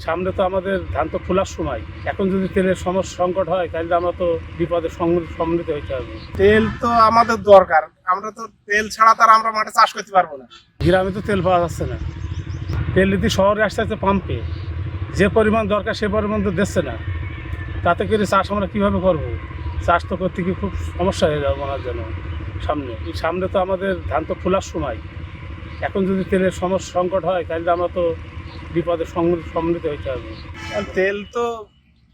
সামনে তো আমাদের ধান তো খোলার সময়, এখন যদি তেলের সংকট হয় তাহলে আমরা তো বিপদের সম্মুখীন হইতে হবে। তেল তো আমাদের দরকার, আমরা তো তেল ছাড়া তার আমরা মাঠে চাষ করতে পারবো না। গ্রামে তো তেল পাওয়া যাচ্ছে না, তেল যদি শহরে আসতে আসতে পাম্পে যে পরিমাণ দরকার সে পরিমাণ তো দিচ্ছে না, তাতে করে চাষ আমরা কীভাবে করবো? চাষ তো করতে গিয়ে খুব সমস্যা হয়ে যাবে মনে যেন। সামনে তো আমাদের ধান তো খোলার সময়, এখন যদি তেলের সংকট হয় তাহলে আমরা তো বিপদের সম্মুখীন হইতে হবে। কারণ তেল তো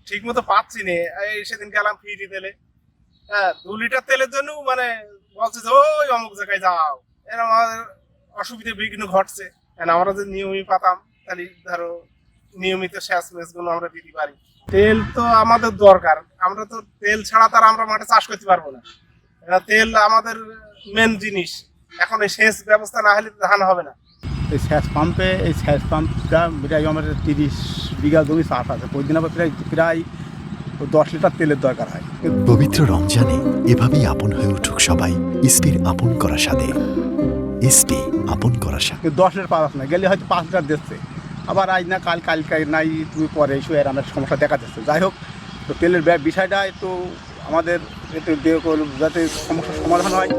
ঠিক মতো পাচ্ছি না। এই সেদিন গেলাম ফ্রি তেলে, হ্যাঁ 2 লিটার তেলের জন্য মানে বলছে যে ওই অমুক জায়গায় যাও। এরকম আমাদের অসুবিধা বিঘ্ন ঘটছে। আমরা যদি নিয়মিত পাতাম তাহলে ধরো নিয়মিত সেচ মেচ গুলো আমরা দিতে পারি। তেল তো আমাদের দরকার, আমরা তো তেল ছাড়া তার আমরা মাঠে চাষ করতে পারবো না। তেল আমাদের মেন জিনিস। এখন এই সেচ ব্যবস্থা না হলে ধান হবে না। এই সেচ পাম্পটা প্রায় আমাদের 30 বিঘা জমি চাষ আছে, প্রতিদিন আবার প্রায় 10 লিটার তেলের দরকার হয়। পবিত্র রমজানে এভাবেই আপন হয়ে উঠুক সবাই ইসপির আপন করা স্বাদে। ইসপি আপন করা স্বাদ। 10 লিটার পাওয়া যাচ্ছে না, গেলে হয়তো 5 লিটার দিচ্ছে, আবার আজ না কালকে নাই, তুমি পরে এসো, এর আমার সমস্যা দেখা যাচ্ছে। যাই হোক, তো তেলের বিষয়টা একটু আমাদের একটু যাতে সমস্যার সমাধান হয়।